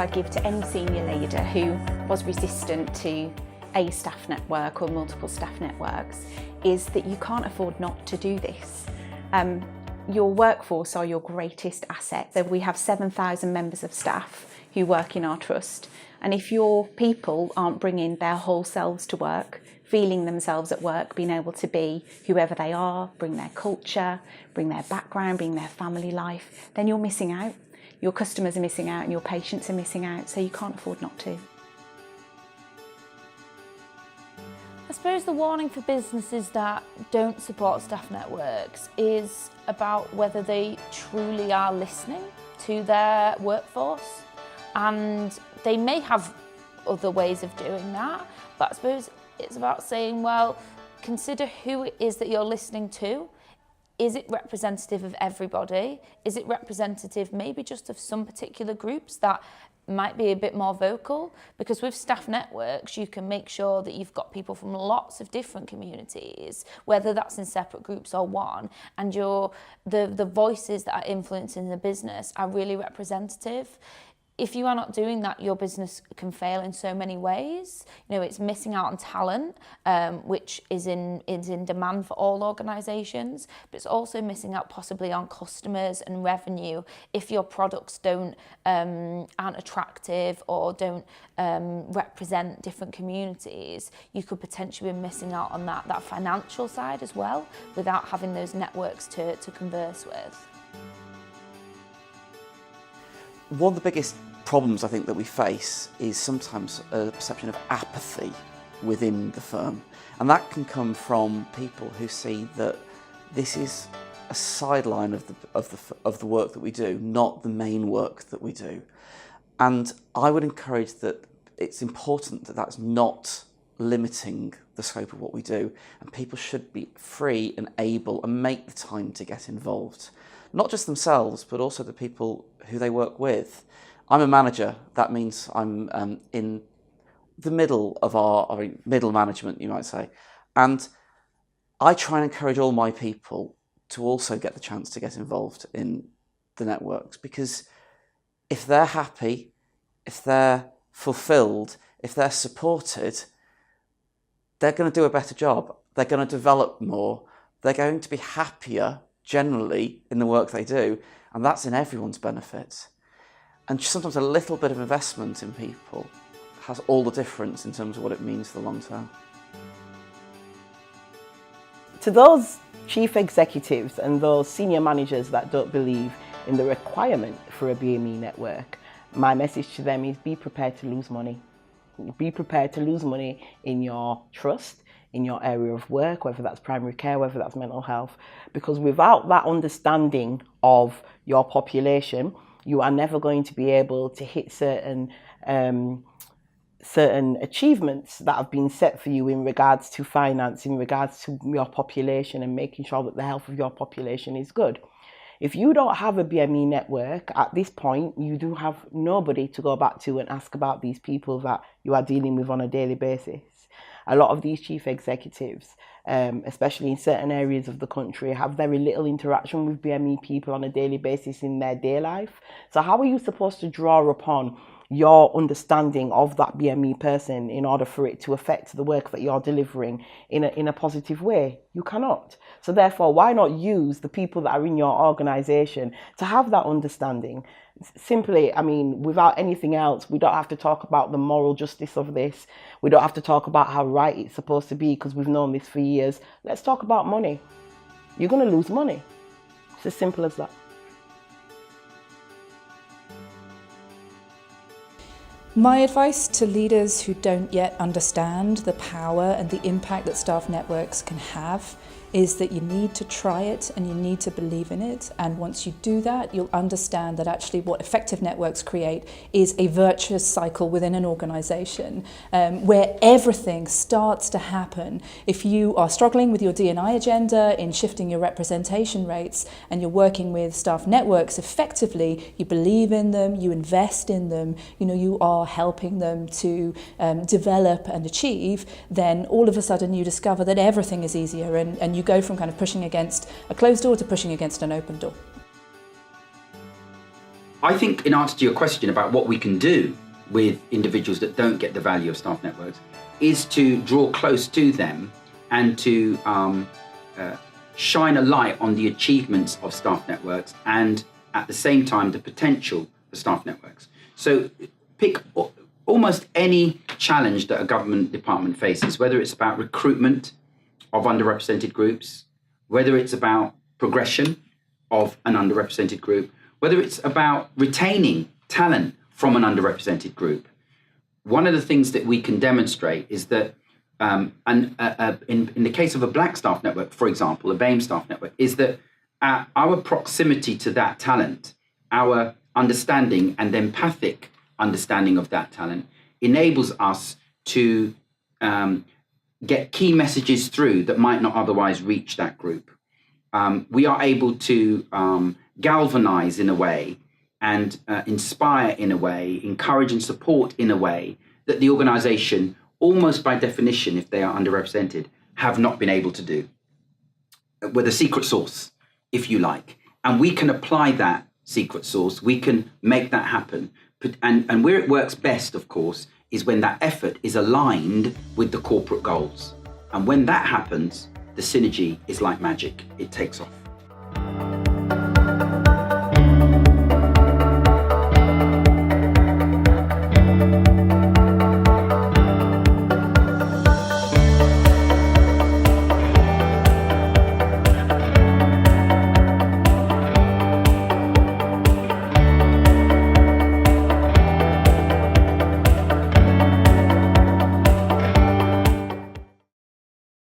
I'd give to any senior leader who was resistant to a staff network or multiple staff networks is that you can't afford not to do this. Your workforce are your greatest asset. So we have 7,000 members of staff who work in our trust, and if your people aren't bringing their whole selves to work, feeling themselves at work, being able to be whoever they are, bring their culture, bring their background, bring their family life, then you're missing out. Your customers are missing out and your patients are missing out, so you can't afford not to. I suppose the warning for businesses that don't support staff networks is about whether they truly are listening to their workforce, and they may have other ways of doing that, but I suppose it's about saying, well, consider who it is that you're listening to. Is it representative of everybody? Is it representative maybe just of some particular groups that might be a bit more vocal? Because with staff networks, you can make sure that you've got people from lots of different communities, whether that's in separate groups or one, and the voices that are influencing the business are really representative. If you are not doing that, your business can fail in so many ways. You know, it's missing out on talent, which is in demand for all organisations, but it's also missing out possibly on customers and revenue if your products aren't attractive or don't represent different communities. You could potentially be missing out on that financial side as well, without having those networks to converse with. One of the biggest problems I think that we face is sometimes a perception of apathy within the firm, and that can come from people who see that this is a sideline of the work that we do, not the main work that we do. And I would encourage that it's important that that's not limiting the scope of what we do, and people should be free and able and make the time to get involved. Not just themselves, but also the people who they work with. I'm a manager. That means I'm in the middle of our middle management, you might say. And I try and encourage all my people to also get the chance to get involved in the networks, because if they're happy, if they're fulfilled, if they're supported, they're going to do a better job. They're going to develop more. They're going to be happier generally in the work they do, and that's in everyone's benefit. And sometimes a little bit of investment in people has all the difference in terms of what it means for the long term. To those chief executives and those senior managers that don't believe in the requirement for a BME network, my message to them is be prepared to lose money. Be prepared to lose money in your trust, in your area of work, whether that's primary care, whether that's mental health, because without that understanding of your population, you are never going to be able to hit certain achievements that have been set for you in regards to finance, in regards to your population, and making sure that the health of your population is good. If you don't have a BME network at this point, you do have nobody to go back to and ask about these people that you are dealing with on a daily basis. A lot of these chief executives, especially in certain areas of the country, have very little interaction with BME people on a daily basis in their day life. So how are you supposed to draw upon your understanding of that BME person in order for it to affect the work that you're delivering in a positive way? You cannot. So therefore, why not use the people that are in your organisation to have that understanding? Simply, I mean, without anything else, we don't have to talk about the moral justice of this. We don't have to talk about how right it's supposed to be, because we've known this for years. Let's talk about money. You're going to lose money. It's as simple as that. My advice to leaders who don't yet understand the power and the impact that staff networks can have is that you need to try it and you need to believe in it. And once you do that, you'll understand that actually what effective networks create is a virtuous cycle within an organisation where everything starts to happen. If you are struggling with your D&I agenda in shifting your representation rates and you're working with staff networks effectively, you believe in them, you invest in them, you are helping them to develop and achieve, then all of a sudden you discover that everything is easier and you go from kind of pushing against a closed door to pushing against an open door. I think in answer to your question about what we can do with individuals that don't get the value of staff networks is to draw close to them and to shine a light on the achievements of staff networks and at the same time the potential for staff networks. So pick almost any challenge that a government department faces, whether it's about recruitment of underrepresented groups, whether it's about progression of an underrepresented group, whether it's about retaining talent from an underrepresented group. One of the things that we can demonstrate is that, in the case of a black staff network, for example, a BAME staff network, is that our proximity to that talent, our understanding and empathic understanding of that talent enables us to get key messages through that might not otherwise reach that group. We are able to galvanize in a way and inspire in a way, encourage and support in a way that the organization, almost by definition, if they are underrepresented, have not been able to do. We're the secret sauce, if you like. And we can apply that secret sauce, we can make that happen. And where it works best, of course, is when that effort is aligned with the corporate goals. And when that happens, the synergy is like magic. It takes off.